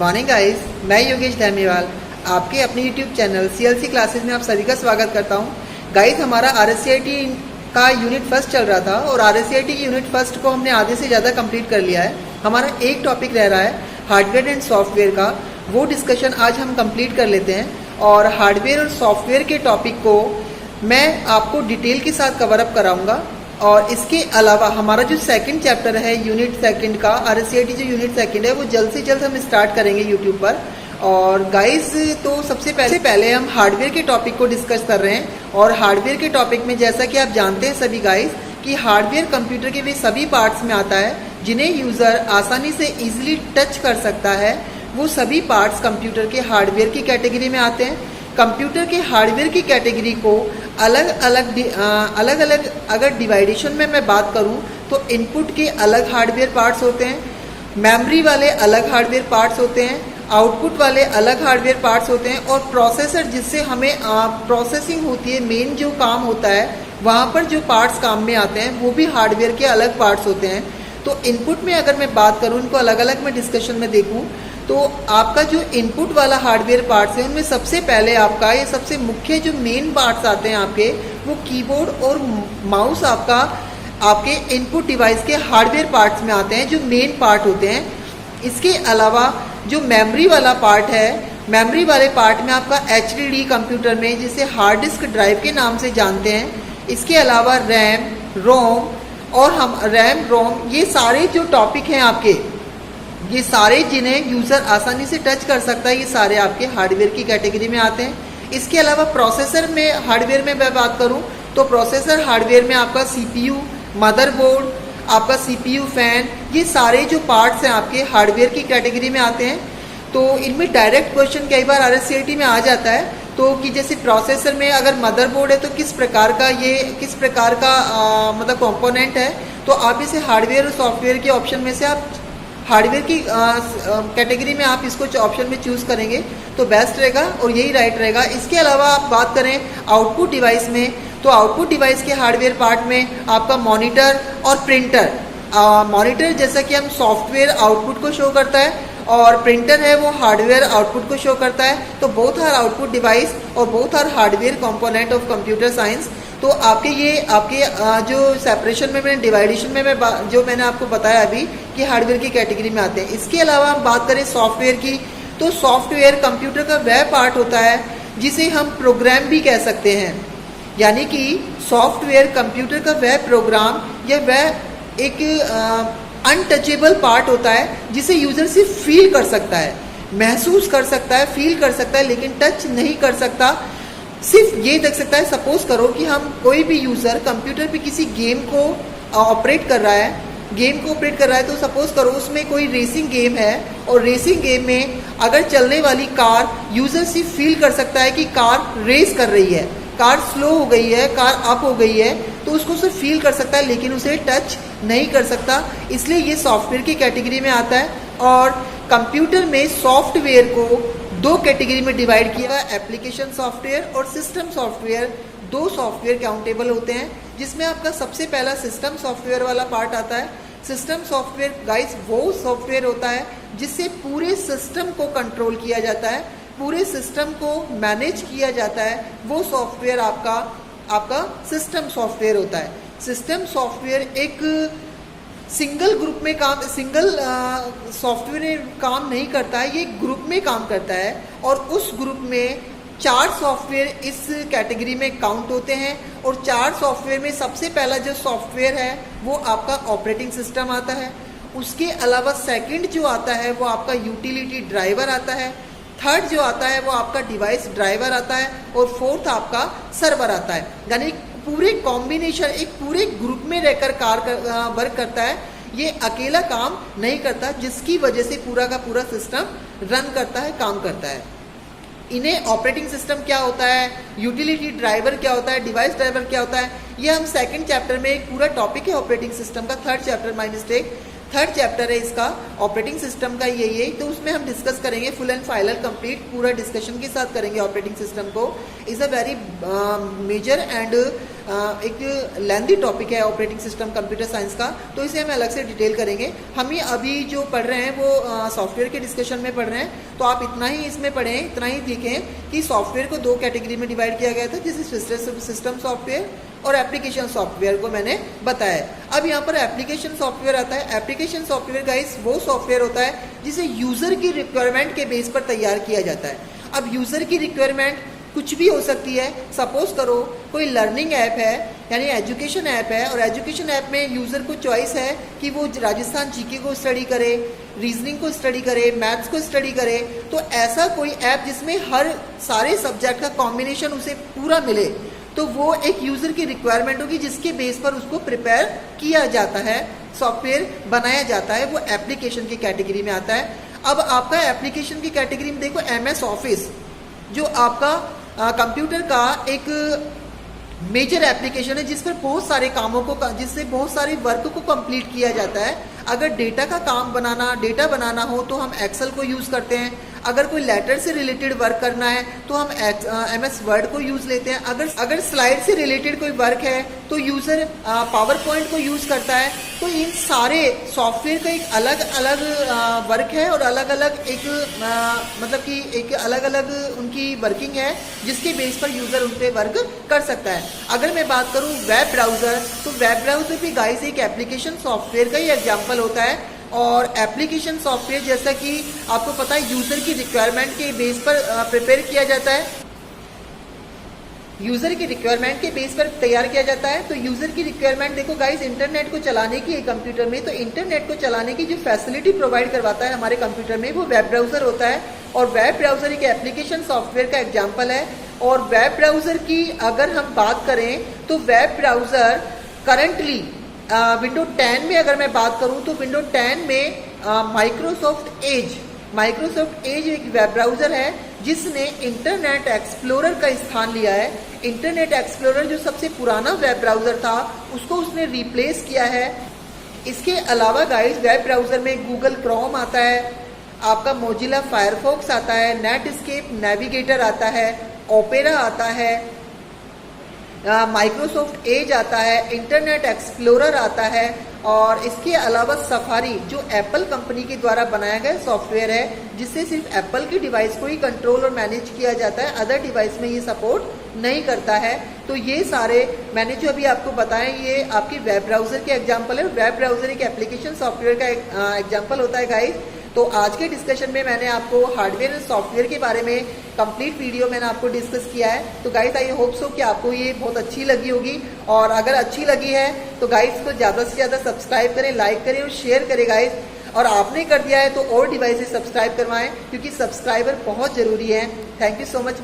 Morning guys, मैं योगेश धर्मेवाल आपके अपने यूट्यूब चैनल CLC क्लासेस में आप सभी का स्वागत करता हूं। गाइस, हमारा RSCIT का यूनिट फर्स्ट चल रहा था और RSCIT की यूनिट फर्स्ट को हमने आधे से ज़्यादा कंप्लीट कर लिया है। हमारा एक टॉपिक रह रहा है हार्डवेयर एंड सॉफ्टवेयर का, वो डिस्कशन आज हम कंप्लीट कर लेते हैं। और हार्डवेयर और सॉफ्टवेयर के टॉपिक को मैं आपको डिटेल के साथ कवर अप कराऊंगा। और इसके अलावा हमारा जो सेकंड चैप्टर है यूनिट सेकंड का, RSCIT जो यूनिट सेकंड है वो जल्द से जल्द हम स्टार्ट करेंगे यूट्यूब पर। और गाइस, तो सबसे पहले हम हार्डवेयर के टॉपिक को डिस्कस कर रहे हैं। और हार्डवेयर के टॉपिक में जैसा कि आप जानते हैं सभी गाइस कि हार्डवेयर कंप्यूटर के भी सभी पार्ट्स में आता है जिन्हें यूज़र आसानी से ईजिली टच कर सकता है। वो सभी पार्ट्स कंप्यूटर के हार्डवेयर की कैटेगरी में आते हैं। कंप्यूटर के हार्डवेयर की कैटेगरी को अलग अलग अगर डिवाइडेशन में मैं बात करूं तो इनपुट के अलग हार्डवेयर पार्ट्स होते हैं, मेमोरी वाले अलग हार्डवेयर पार्ट्स होते हैं, आउटपुट वाले अलग हार्डवेयर पार्ट्स होते हैं, और प्रोसेसर जिससे हमें प्रोसेसिंग होती है, मेन जो काम होता है वहाँ पर जो पार्ट्स काम में आते हैं वो भी हार्डवेयर के अलग पार्ट्स होते हैं। तो इनपुट में अगर मैं बात करूँ, इनको अलग अलग मैं डिस्कशन में देखूँ तो आपका जो इनपुट वाला हार्डवेयर पार्ट्स है उनमें सबसे पहले आपका ये सबसे मुख्य जो मेन पार्ट्स आते हैं आपके, वो कीबोर्ड और माउस आपके इनपुट डिवाइस के हार्डवेयर पार्ट्स में आते हैं, जो मेन पार्ट होते हैं। इसके अलावा जो मेमोरी वाला पार्ट है, मेमोरी वाले पार्ट में आपका HDD कंप्यूटर में जिसे हार्ड डिस्क ड्राइव के नाम से जानते हैं। इसके अलावा रैम, रोम और रोम, ये सारे जो टॉपिक हैं आपके, ये सारे जिन्हें यूज़र आसानी से टच कर सकता है, ये सारे आपके हार्डवेयर की कैटेगरी में आते हैं। इसके अलावा प्रोसेसर में हार्डवेयर में मैं बात करूं तो प्रोसेसर हार्डवेयर में आपका CPU, मदरबोर्ड, आपका CPU फैन, ये सारे जो पार्ट्स हैं आपके हार्डवेयर की कैटेगरी में आते हैं। तो इनमें डायरेक्ट क्वेश्चन कई बार RSCIT में आ जाता है, तो कि जैसे प्रोसेसर में अगर मदरबोर्ड है तो किस प्रकार का मतलब कंपोनेंट है, तो आप इसे हार्डवेयर और सॉफ्टवेयर के ऑप्शन में से आप हार्डवेयर की कैटेगरी में आप इसको ऑप्शन में चूज़ करेंगे तो बेस्ट रहेगा और यही राइट रहेगा। इसके अलावा आप बात करें आउटपुट डिवाइस में, तो आउटपुट डिवाइस के हार्डवेयर पार्ट में आपका मॉनिटर और प्रिंटर। मॉनिटर जैसा कि हम सॉफ्टवेयर आउटपुट को शो करता है और प्रिंटर है वो हार्डवेयर आउटपुट को शो करता है। तो बोथ आर आउटपुट डिवाइस और both are hardware component of computer science. तो आपके जो सेपरेशन में मैंने डिवाइडेशन में जो मैंने आपको बताया अभी कि हार्डवेयर की कैटेगरी में आते हैं। इसके अलावा हम बात करें सॉफ्टवेयर की, तो सॉफ्टवेयर कंप्यूटर का वह पार्ट होता है जिसे हम प्रोग्राम भी कह सकते हैं। यानी कि सॉफ्टवेयर कंप्यूटर का वह प्रोग्राम या वह एक अनटचेबल पार्ट होता है जिसे यूजर सिर्फ फील कर सकता है, महसूस कर सकता है, फील कर सकता है, लेकिन टच नहीं कर सकता, सिर्फ ये देख सकता है। सपोज करो कि हम कोई भी यूज़र कंप्यूटर पे किसी गेम को ऑपरेट कर रहा है, तो सपोज करो उसमें कोई रेसिंग गेम है और रेसिंग गेम में अगर चलने वाली कार यूज़र सिर्फ फील कर सकता है कि कार रेस कर रही है, कार स्लो हो गई है, कार अप हो गई है, तो उसको सिर्फ फील कर सकता है लेकिन उसे टच नहीं कर सकता। इसलिए ये सॉफ्टवेयर की कैटेगरी में आता है। और कंप्यूटर में सॉफ्टवेयर को दो कैटेगरी में डिवाइड किया है, एप्लीकेशन सॉफ्टवेयर और सिस्टम सॉफ्टवेयर। दो सॉफ्टवेयर काउंटेबल होते हैं, जिसमें आपका सबसे पहला सिस्टम सॉफ्टवेयर वाला पार्ट आता है। सिस्टम सॉफ्टवेयर गाइस वो सॉफ्टवेयर होता है जिससे पूरे सिस्टम को कंट्रोल किया जाता है, पूरे सिस्टम को मैनेज किया जाता है। वो सॉफ्टवेयर आपका सिस्टम सॉफ्टवेयर होता है। सिस्टम सॉफ्टवेयर एक सिंगल सॉफ्टवेयर काम नहीं करता है, ये ग्रुप में काम करता है और उस ग्रुप में 4 सॉफ्टवेयर इस कैटेगरी में काउंट होते हैं। और 4 सॉफ्टवेयर में सबसे पहला जो सॉफ्टवेयर है वो आपका ऑपरेटिंग सिस्टम आता है। उसके अलावा सेकंड जो आता है वो आपका यूटिलिटी ड्राइवर आता है। थर्ड जो आता है वो आपका डिवाइस ड्राइवर आता है और फोर्थ आपका सर्वर आता है। यानी पूरे कॉम्बिनेशन एक पूरे ग्रुप में रहकर वर्क करता है, ये अकेला काम नहीं करता, जिसकी वजह से पूरा का पूरा सिस्टम रन करता है, काम करता है। इन्हें ऑपरेटिंग सिस्टम क्या होता है, यूटिलिटी ड्राइवर क्या होता है, डिवाइस ड्राइवर क्या होता है, ये हम सेकंड चैप्टर में एक पूरा टॉपिक है ऑपरेटिंग सिस्टम का, थर्ड चैप्टर है इसका ऑपरेटिंग सिस्टम का ये तो उसमें हम डिस्कस करेंगे फुल एंड फाइनल कंप्लीट पूरा डिस्कशन के साथ करेंगे ऑपरेटिंग सिस्टम को। Is a very major and एक लेंथी टॉपिक है ऑपरेटिंग सिस्टम कंप्यूटर साइंस का, तो इसे हम अलग से डिटेल करेंगे। हम ही अभी जो पढ़ रहे हैं वो सॉफ्टवेयर के डिस्कशन में पढ़ रहे हैं, तो आप इतना ही इसमें पढ़ें, इतना ही सीखें कि सॉफ्टवेयर को 2 कैटेगरी में डिवाइड किया गया था, जैसे सिस्टम सॉफ्टवेयर और एप्लीकेशन सॉफ्टवेयर को मैंने बताया। अब यहाँ पर एप्लीकेशन सॉफ्टवेयर आता है। एप्लीकेशन सॉफ्टवेयर गाइस वो सॉफ्टवेयर होता है जिसे यूजर की रिक्वायरमेंट के बेस पर तैयार किया जाता है। अब यूजर की रिक्वायरमेंट कुछ भी हो सकती है। सपोज करो कोई लर्निंग ऐप है, यानी एजुकेशन ऐप है, और एजुकेशन ऐप में यूज़र को चॉइस है कि वो राजस्थान जीके को स्टडी करे, रीजनिंग को स्टडी करे, मैथ्स को स्टडी करे। तो ऐसा कोई ऐप जिसमें हर सारे सब्जेक्ट का कॉम्बिनेशन उसे पूरा मिले, तो वो एक यूज़र की रिक्वायरमेंट होगी जिसके बेस पर उसको प्रिपेयर किया जाता है, सॉफ्टवेयर बनाया जाता है, वो एप्लीकेशन की कैटेगरी में आता है। अब आपका एप्लीकेशन की कैटेगरी में देखो MS ऑफिस, जो आपका कंप्यूटर का एक मेजर एप्लीकेशन है जिस पर बहुत सारे कामों को, जिससे बहुत सारे वर्क को कंप्लीट किया जाता है। अगर डेटा का काम डेटा बनाना हो तो हम एक्सेल को यूज़ करते हैं। अगर कोई लेटर से रिलेटेड वर्क करना है तो हम MS वर्ड को यूज़ लेते हैं। अगर स्लाइड से रिलेटेड कोई वर्क है तो यूज़र पावर पॉइंट को यूज़ करता है। तो इन सारे सॉफ्टवेयर का एक अलग अलग वर्क है और अलग अलग एक मतलब कि एक अलग अलग उनकी वर्किंग है जिसके बेस पर यूज़र उन पर वर्क कर सकता है। अगर मैं बात करूँ वेब ब्राउज़र, तो वेब ब्राउज़र भी गाइस एक एप्लीकेशन सॉफ्टवेयर का ही एग्जाम्पल होता है। और एप्लीकेशन सॉफ्टवेयर जैसा कि आपको पता है यूज़र की रिक्वायरमेंट के बेस पर प्रिपेयर किया जाता है, यूज़र की रिक्वायरमेंट के बेस पर तैयार किया जाता है। तो यूज़र की रिक्वायरमेंट देखो गाइस, इंटरनेट को चलाने की है कंप्यूटर में, तो इंटरनेट को चलाने की जो फैसिलिटी प्रोवाइड करवाता है हमारे कंप्यूटर में वो वेब ब्राउज़र होता है। और वेब ब्राउज़र एक एप्लीकेशन सॉफ्टवेयर का एग्जाम्पल है। और वेब ब्राउज़र की अगर हम बात करें तो वेब ब्राउज़र करंटली विंडो 10 में अगर मैं बात करूं तो विंडो 10 में माइक्रोसॉफ्ट एज एक वेब ब्राउज़र है जिसने इंटरनेट एक्सप्लोरर का स्थान लिया है। इंटरनेट एक्सप्लोरर जो सबसे पुराना वेब ब्राउज़र था उसको उसने रिप्लेस किया है। इसके अलावा गाइस वेब ब्राउज़र में गूगल क्रोम आता है, आपका मोजिला फायरफॉक्स आता है, नेटस्केप नेविगेटर आता है, ओपेरा आता है, माइक्रोसॉफ्ट एज आता है, इंटरनेट एक्सप्लोरर आता है। और इसके अलावा सफारी जो एप्पल कंपनी के द्वारा बनाया गया सॉफ्टवेयर है जिससे सिर्फ एप्पल की डिवाइस को ही कंट्रोल और मैनेज किया जाता है, अदर डिवाइस में ये सपोर्ट नहीं करता है। तो ये सारे मैंने जो अभी आपको बताया ये आपकी वेब ब्राउज़र के एग्जाम्पल है। वेब ब्राउज़र एक एप्लीकेशन सॉफ्टवेयर का एग्जाम्पल होता है गाइस। तो आज के डिस्कशन में मैंने आपको हार्डवेयर और सॉफ्टवेयर के बारे में कंप्लीट वीडियो मैंने आपको डिस्कस किया है। तो गाइस आई होप सो कि आपको ये बहुत अच्छी लगी होगी, और अगर अच्छी लगी है तो गाइस को ज़्यादा से ज़्यादा सब्सक्राइब करें, लाइक करें और शेयर करें गाइस। और आपने कर दिया है तो और डिवाइसेस सब्सक्राइब करवाएं क्योंकि सब्सक्राइबर बहुत ज़रूरी है। Thank you so much.